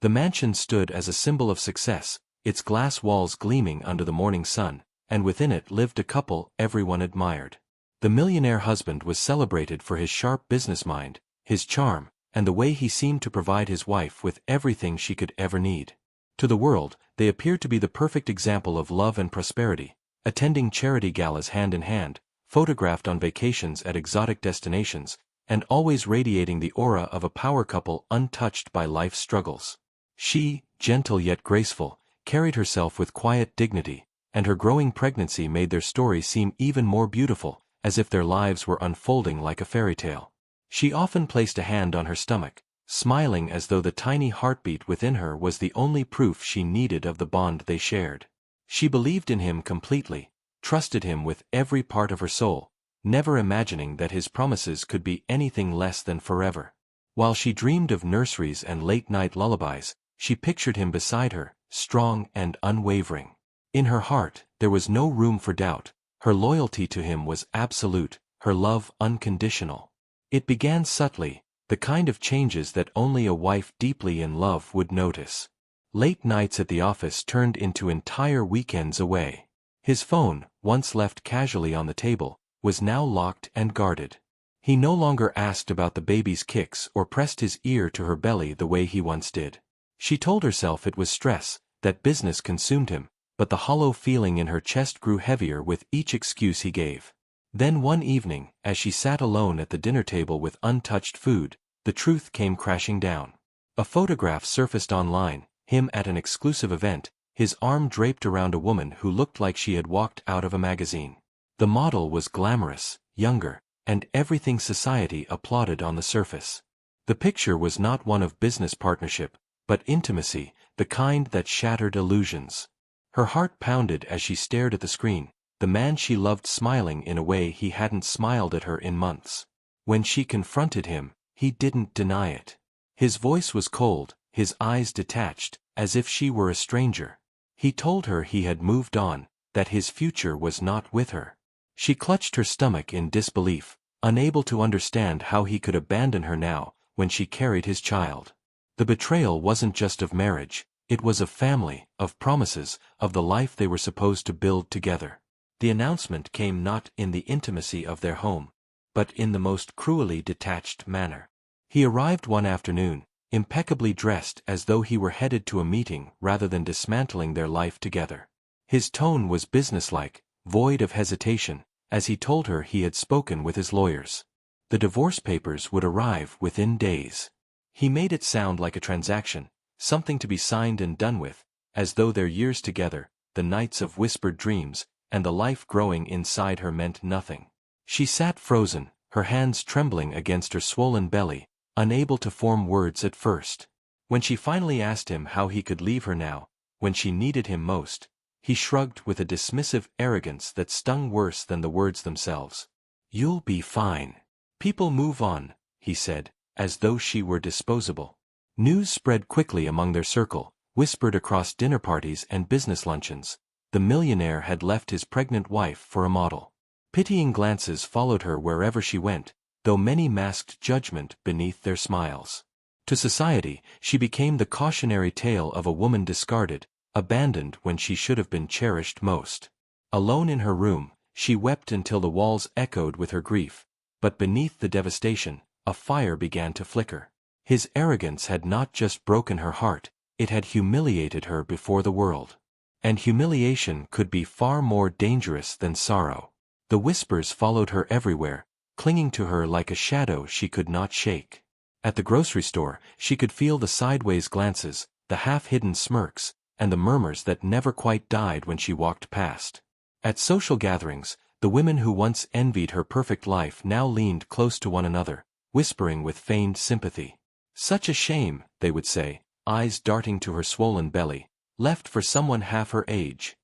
The mansion stood as a symbol of success, its glass walls gleaming under the morning sun, and within it lived a couple everyone admired. The millionaire husband was celebrated for his sharp business mind, his charm, and the way he seemed to provide his wife with everything she could ever need. To the world, they appeared to be the perfect example of love and prosperity, attending charity galas hand in hand, photographed on vacations at exotic destinations, and always radiating the aura of a power couple untouched by life's struggles. She, gentle yet graceful, carried herself with quiet dignity, and her growing pregnancy made their story seem even more beautiful, as if their lives were unfolding like a fairy tale. She often placed a hand on her stomach, smiling as though the tiny heartbeat within her was the only proof she needed of the bond they shared. She believed in him completely, trusted him with every part of her soul, never imagining that his promises could be anything less than forever. While she dreamed of nurseries and late-night lullabies, she pictured him beside her, strong and unwavering. In her heart, there was no room for doubt. Her loyalty to him was absolute, her love unconditional. It began subtly, the kind of changes that only a wife deeply in love would notice. Late nights at the office turned into entire weekends away. His phone, once left casually on the table, was now locked and guarded. He no longer asked about the baby's kicks or pressed his ear to her belly the way he once did. She told herself it was stress, that business consumed him, but the hollow feeling in her chest grew heavier with each excuse he gave. Then one evening, as she sat alone at the dinner table with untouched food, the truth came crashing down. A photograph surfaced online, him at an exclusive event, his arm draped around a woman who looked like she had walked out of a magazine. The model was glamorous, younger, and everything society applauded on the surface. The picture was not one of business partnership, but intimacy, the kind that shattered illusions. Her heart pounded as she stared at the screen, the man she loved smiling in a way he hadn't smiled at her in months. When she confronted him, he didn't deny it. His voice was cold, his eyes detached, as if she were a stranger. He told her he had moved on, that his future was not with her. She clutched her stomach in disbelief, unable to understand how he could abandon her now, when she carried his child. The betrayal wasn't just of marriage, it was of family, of promises, of the life they were supposed to build together. The announcement came not in the intimacy of their home, but in the most cruelly detached manner. He arrived one afternoon, impeccably dressed as though he were headed to a meeting rather than dismantling their life together. His tone was businesslike, void of hesitation, as he told her he had spoken with his lawyers. The divorce papers would arrive within days. He made it sound like a transaction, something to be signed and done with, as though their years together, the nights of whispered dreams, and the life growing inside her meant nothing. She sat frozen, her hands trembling against her swollen belly, unable to form words at first. When she finally asked him how he could leave her now, when she needed him most, he shrugged with a dismissive arrogance that stung worse than the words themselves. "You'll be fine. People move on," he said, as though she were disposable. News spread quickly among their circle, whispered across dinner parties and business luncheons. The millionaire had left his pregnant wife for a model. Pitying glances followed her wherever she went, though many masked judgment beneath their smiles. To society, she became the cautionary tale of a woman discarded, abandoned when she should have been cherished most. Alone in her room, she wept until the walls echoed with her grief, but beneath the devastation, a fire began to flicker. His arrogance had not just broken her heart, it had humiliated her before the world. And humiliation could be far more dangerous than sorrow. The whispers followed her everywhere, clinging to her like a shadow she could not shake. At the grocery store, she could feel the sideways glances, the half-hidden smirks, and the murmurs that never quite died when she walked past. At social gatherings, the women who once envied her perfect life now leaned close to one another, whispering with feigned sympathy. "Such a shame," they would say, eyes darting to her swollen belly, "left for someone half her age."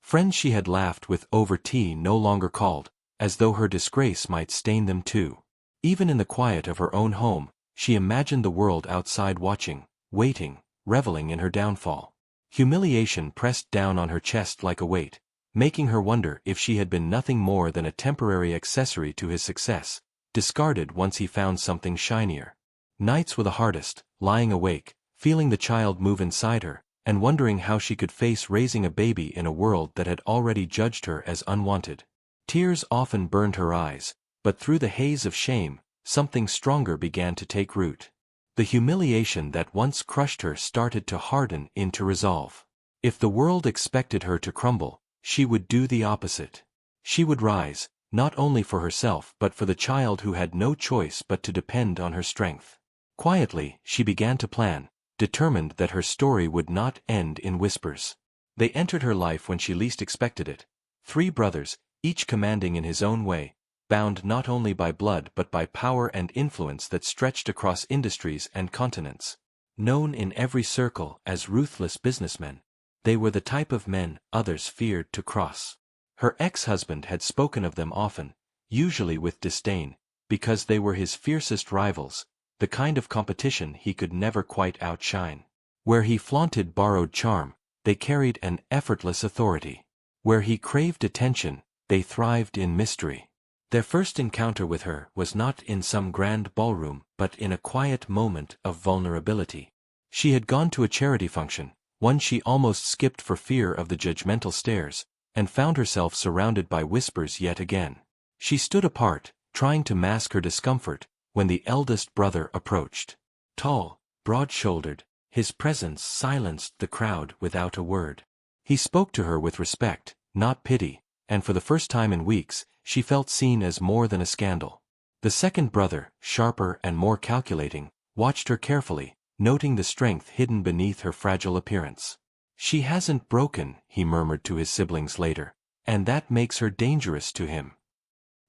Friends she had laughed with over tea no longer called, as though her disgrace might stain them too. Even in the quiet of her own home, she imagined the world outside watching, waiting, reveling in her downfall. Humiliation pressed down on her chest like a weight, making her wonder if she had been nothing more than a temporary accessory to his success, discarded once he found something shinier. Nights were the hardest, lying awake, feeling the child move inside her, and wondering how she could face raising a baby in a world that had already judged her as unwanted. Tears often burned her eyes, but through the haze of shame, something stronger began to take root. The humiliation that once crushed her started to harden into resolve. If the world expected her to crumble, she would do the opposite. She would rise, not only for herself but for the child who had no choice but to depend on her strength. Quietly, she began to plan, determined that her story would not end in whispers. They entered her life when she least expected it. 3 brothers, each commanding in his own way, bound not only by blood but by power and influence that stretched across industries and continents. Known in every circle as ruthless businessmen, they were the type of men others feared to cross. Her ex-husband had spoken of them often, usually with disdain, because they were his fiercest rivals, the kind of competition he could never quite outshine. Where he flaunted borrowed charm, they carried an effortless authority. Where he craved attention, they thrived in mystery. Their first encounter with her was not in some grand ballroom but in a quiet moment of vulnerability. She had gone to a charity function, one she almost skipped for fear of the judgmental stares, and found herself surrounded by whispers yet again. She stood apart, trying to mask her discomfort, when the eldest brother approached. Tall, broad-shouldered, his presence silenced the crowd without a word. He spoke to her with respect, not pity, and for the first time in weeks, she felt seen as more than a scandal. The second brother, sharper and more calculating, watched her carefully, noting the strength hidden beneath her fragile appearance. "She hasn't broken," he murmured to his siblings later, "and that makes her dangerous to him."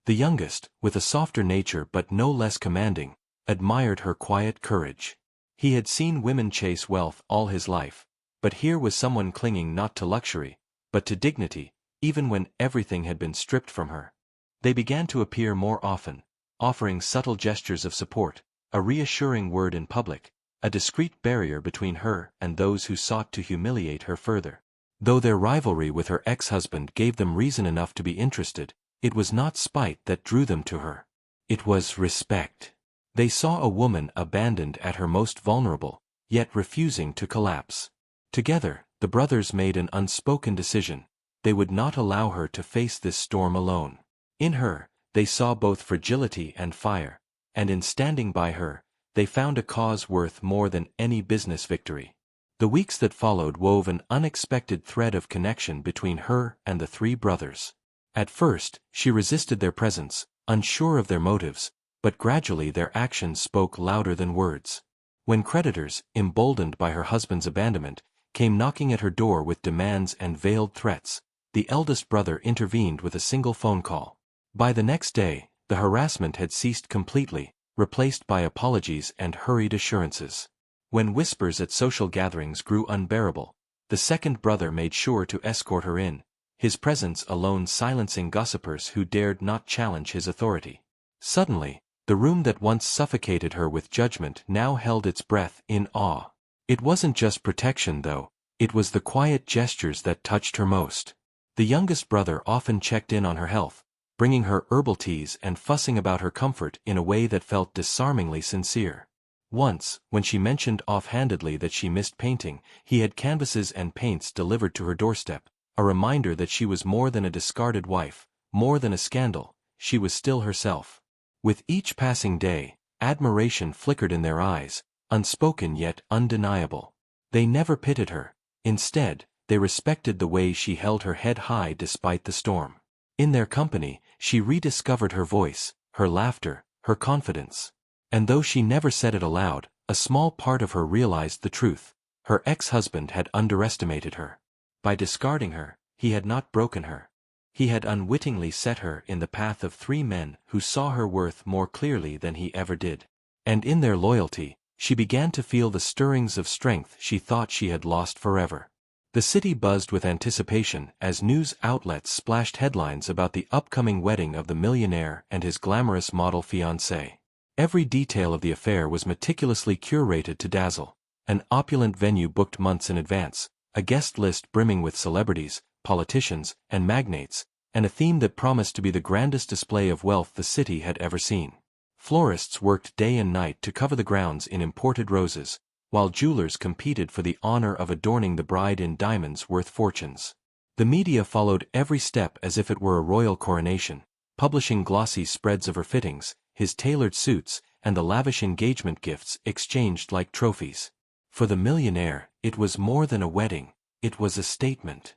The youngest, with a softer nature but no less commanding, admired her quiet courage. He had seen women chase wealth all his life, but here was someone clinging not to luxury, but to dignity, even when everything had been stripped from her. They began to appear more often, offering subtle gestures of support, a reassuring word in public, a discreet barrier between her and those who sought to humiliate her further. Though their rivalry with her ex-husband gave them reason enough to be interested, it was not spite that drew them to her. It was respect. They saw a woman abandoned at her most vulnerable, yet refusing to collapse. Together, the brothers made an unspoken decision. They would not allow her to face this storm alone. In her, they saw both fragility and fire, and in standing by her, they found a cause worth more than any business victory. The weeks that followed wove an unexpected thread of connection between her and the 3 brothers. At first, she resisted their presence, unsure of their motives, but gradually their actions spoke louder than words. When creditors, emboldened by her husband's abandonment, came knocking at her door with demands and veiled threats, the eldest brother intervened with a single phone call. By the next day, the harassment had ceased completely, replaced by apologies and hurried assurances. When whispers at social gatherings grew unbearable, the second brother made sure to escort her in, his presence alone silencing gossipers who dared not challenge his authority. Suddenly, the room that once suffocated her with judgment now held its breath in awe. It wasn't just protection though, it was the quiet gestures that touched her most. The youngest brother often checked in on her health, bringing her herbal teas and fussing about her comfort in a way that felt disarmingly sincere. Once, when she mentioned offhandedly that she missed painting, he had canvases and paints delivered to her doorstep, a reminder that she was more than a discarded wife, more than a scandal, she was still herself. With each passing day, admiration flickered in their eyes, unspoken yet undeniable. They never pitied her. Instead, they respected the way she held her head high despite the storm. In their company, she rediscovered her voice, her laughter, her confidence. And though she never said it aloud, a small part of her realized the truth. Her ex-husband had underestimated her. By discarding her, he had not broken her. He had unwittingly set her in the path of 3 men who saw her worth more clearly than he ever did. And in their loyalty, she began to feel the stirrings of strength she thought she had lost forever. The city buzzed with anticipation as news outlets splashed headlines about the upcoming wedding of the millionaire and his glamorous model fiancée. Every detail of the affair was meticulously curated to dazzle. An opulent venue booked months in advance, a guest list brimming with celebrities, politicians, and magnates, and a theme that promised to be the grandest display of wealth the city had ever seen. Florists worked day and night to cover the grounds in imported roses, while jewelers competed for the honor of adorning the bride in diamonds worth fortunes. The media followed every step as if it were a royal coronation, publishing glossy spreads of her fittings, his tailored suits, and the lavish engagement gifts exchanged like trophies. For the millionaire, it was more than a wedding, it was a statement.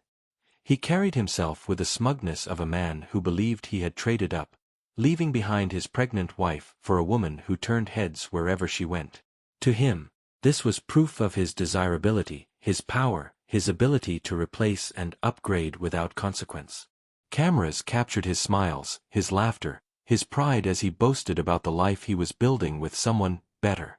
He carried himself with the smugness of a man who believed he had traded up, leaving behind his pregnant wife for a woman who turned heads wherever she went. To him, this was proof of his desirability, his power, his ability to replace and upgrade without consequence. Cameras captured his smiles, his laughter, his pride as he boasted about the life he was building with someone better.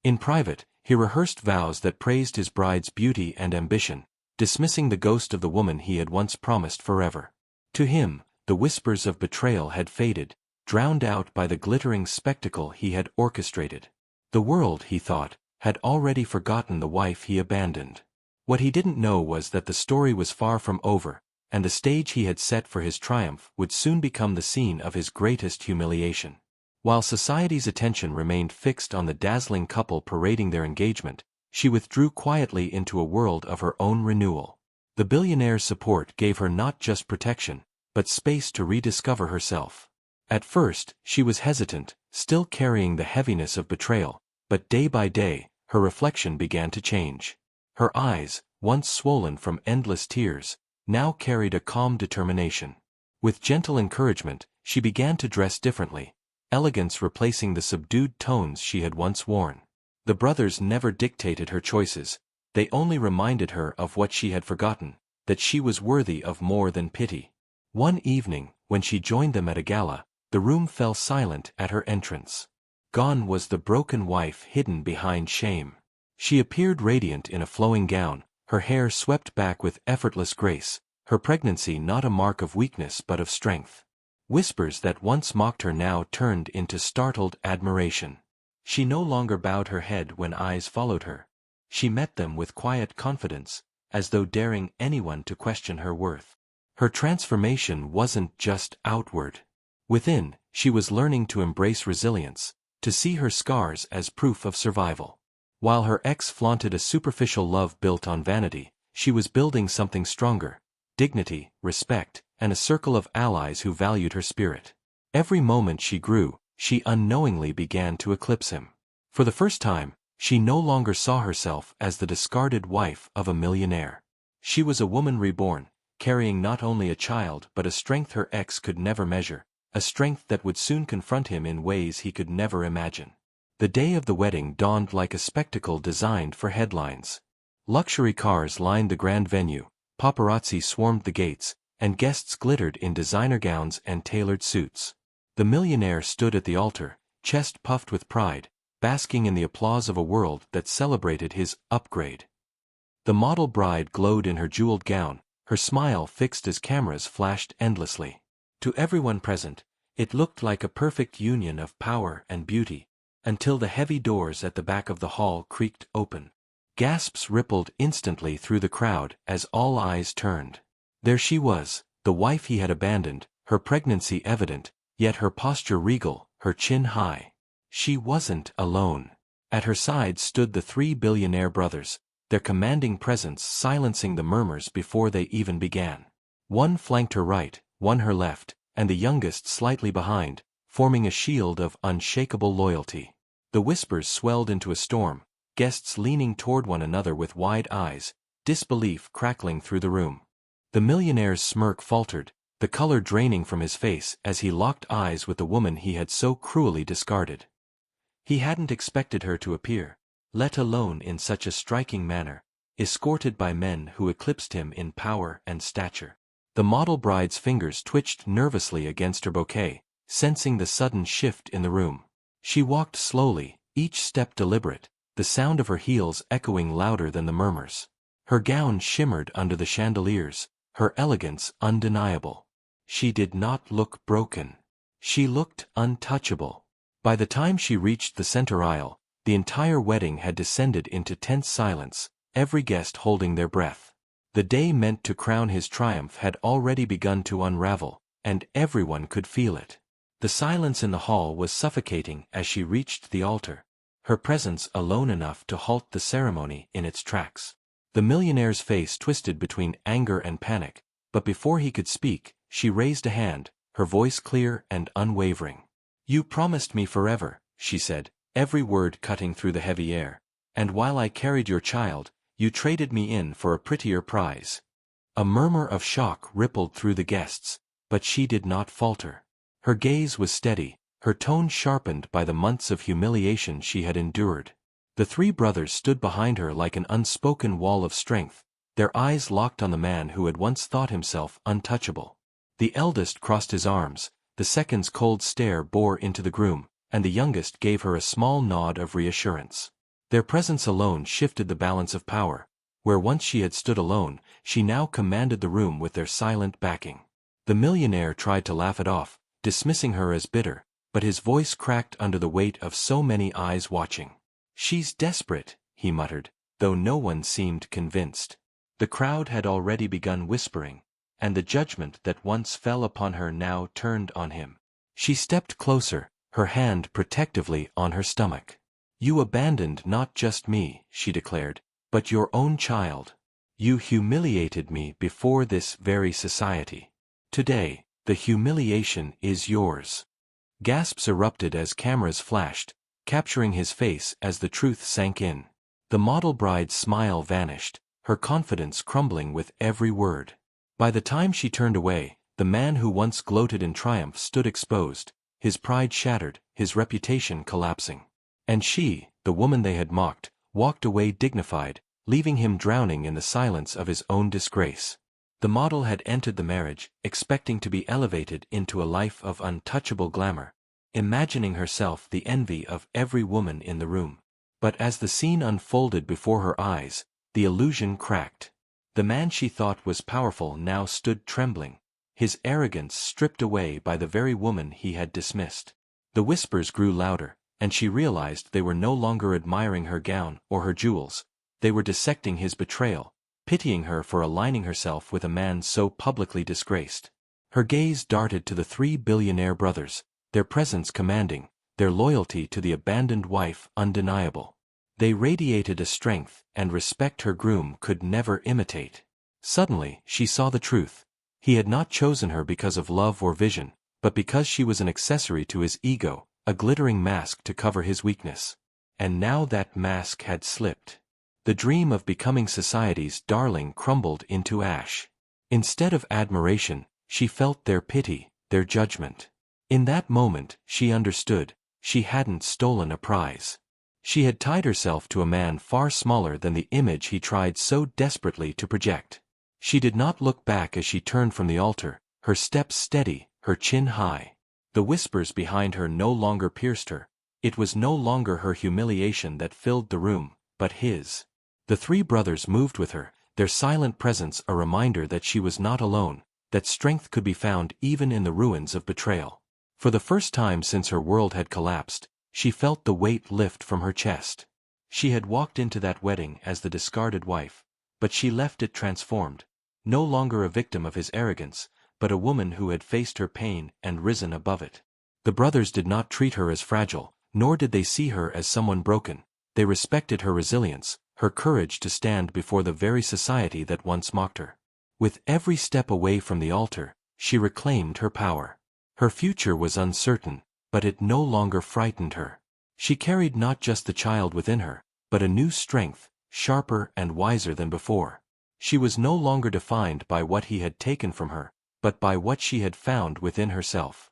In private, he rehearsed vows that praised his bride's beauty and ambition, dismissing the ghost of the woman he had once promised forever. To him, the whispers of betrayal had faded, drowned out by the glittering spectacle he had orchestrated. The world, he thought, had already forgotten the wife he abandoned. What he didn't know was that the story was far from over, and the stage he had set for his triumph would soon become the scene of his greatest humiliation. While society's attention remained fixed on the dazzling couple parading their engagement, she withdrew quietly into a world of her own renewal. The billionaire's support gave her not just protection, but space to rediscover herself. At first, she was hesitant, still carrying the heaviness of betrayal, but day by day, her reflection began to change. Her eyes, once swollen from endless tears, now carried a calm determination. With gentle encouragement, she began to dress differently, elegance replacing the subdued tones she had once worn. The brothers never dictated her choices, they only reminded her of what she had forgotten, that she was worthy of more than pity. One evening, when she joined them at a gala, the room fell silent at her entrance. Gone was the broken wife hidden behind shame. She appeared radiant in a flowing gown, her hair swept back with effortless grace, her pregnancy not a mark of weakness but of strength. Whispers that once mocked her now turned into startled admiration. She no longer bowed her head when eyes followed her. She met them with quiet confidence, as though daring anyone to question her worth. Her transformation wasn't just outward. Within, she was learning to embrace resilience, to see her scars as proof of survival. While her ex flaunted a superficial love built on vanity, she was building something stronger: dignity, respect, and a circle of allies who valued her spirit. Every moment she grew, she unknowingly began to eclipse him. For the first time, she no longer saw herself as the discarded wife of a millionaire. She was a woman reborn, carrying not only a child but a strength her ex could never measure, a strength that would soon confront him in ways he could never imagine. The day of the wedding dawned like a spectacle designed for headlines. Luxury cars lined the grand venue, paparazzi swarmed the gates, and guests glittered in designer gowns and tailored suits. The millionaire stood at the altar, chest puffed with pride, basking in the applause of a world that celebrated his upgrade. The model bride glowed in her jeweled gown, her smile fixed as cameras flashed endlessly. To everyone present, it looked like a perfect union of power and beauty, until the heavy doors at the back of the hall creaked open. Gasps rippled instantly through the crowd as all eyes turned. There she was, the wife he had abandoned, her pregnancy evident, yet her posture regal, her chin high. She wasn't alone. At her side stood the 3 billionaire brothers, their commanding presence silencing the murmurs before they even began. One flanked her right, one her left, and the youngest slightly behind, forming a shield of unshakable loyalty. The whispers swelled into a storm, guests leaning toward one another with wide eyes, disbelief crackling through the room. The millionaire's smirk faltered, the color draining from his face as he locked eyes with the woman he had so cruelly discarded. He hadn't expected her to appear, let alone in such a striking manner, escorted by men who eclipsed him in power and stature. The model bride's fingers twitched nervously against her bouquet, sensing the sudden shift in the room. She walked slowly, each step deliberate, the sound of her heels echoing louder than the murmurs. Her gown shimmered under the chandeliers, her elegance undeniable. She did not look broken. She looked untouchable. By the time she reached the center aisle, the entire wedding had descended into tense silence, every guest holding their breath. The day meant to crown his triumph had already begun to unravel, and everyone could feel it. The silence in the hall was suffocating as she reached the altar. her presence alone enough to halt the ceremony in its tracks. The millionaire's face twisted between anger and panic, but before he could speak, she raised a hand, her voice clear and unwavering. "You promised me forever," she said, every word cutting through the heavy air. "And while I carried your child, you traded me in for a prettier prize." A murmur of shock rippled through the guests, but she did not falter. Her gaze was steady, her tone sharpened by the months of humiliation she had endured. The three brothers stood behind her like an unspoken wall of strength, their eyes locked on the man who had once thought himself untouchable. The eldest crossed his arms, the second's cold stare bore into the groom, and the youngest gave her a small nod of reassurance. Their presence alone shifted the balance of power. Where once she had stood alone, she now commanded the room with their silent backing. The millionaire tried to laugh it off, dismissing her as bitter, but his voice cracked under the weight of so many eyes watching. "She's desperate," he muttered, though no one seemed convinced. The crowd had already begun whispering, and the judgment that once fell upon her now turned on him. She stepped closer, her hand protectively on her stomach. "You abandoned not just me," she declared, "but your own child. You humiliated me before this very society. Today, the humiliation is yours." Gasps erupted as cameras flashed, capturing his face as the truth sank in. The model bride's smile vanished, her confidence crumbling with every word. By the time she turned away, the man who once gloated in triumph stood exposed, his pride shattered, his reputation collapsing. And she, the woman they had mocked, walked away dignified, leaving him drowning in the silence of his own disgrace. The model had entered the marriage, expecting to be elevated into a life of untouchable glamour, imagining herself the envy of every woman in the room. But as the scene unfolded before her eyes, the illusion cracked. The man she thought was powerful now stood trembling, his arrogance stripped away by the very woman he had dismissed. The whispers grew louder, and she realized they were no longer admiring her gown or her jewels, they were dissecting his betrayal, pitying her for aligning herself with a man so publicly disgraced. Her gaze darted to the three billionaire brothers, their presence commanding, their loyalty to the abandoned wife undeniable. They radiated a strength and respect her groom could never imitate. Suddenly, she saw the truth. He had not chosen her because of love or vision, but because she was an accessory to his ego, a glittering mask to cover his weakness. And now that mask had slipped. The dream of becoming society's darling crumbled into ash. Instead of admiration, she felt their pity, their judgment. In that moment, she understood, she hadn't stolen a prize. She had tied herself to a man far smaller than the image he tried so desperately to project. She did not look back as she turned from the altar, her steps steady, her chin high. The whispers behind her no longer pierced her. It was no longer her humiliation that filled the room, but his. The three brothers moved with her, their silent presence a reminder that she was not alone, that strength could be found even in the ruins of betrayal. For the first time since her world had collapsed, she felt the weight lift from her chest. She had walked into that wedding as the discarded wife, but she left it transformed, no longer a victim of his arrogance, but a woman who had faced her pain and risen above it. The brothers did not treat her as fragile, nor did they see her as someone broken. They respected her resilience, her courage to stand before the very society that once mocked her. With every step away from the altar, she reclaimed her power. Her future was uncertain, but it no longer frightened her. She carried not just the child within her, but a new strength, sharper and wiser than before. She was no longer defined by what he had taken from her, but by what she had found within herself.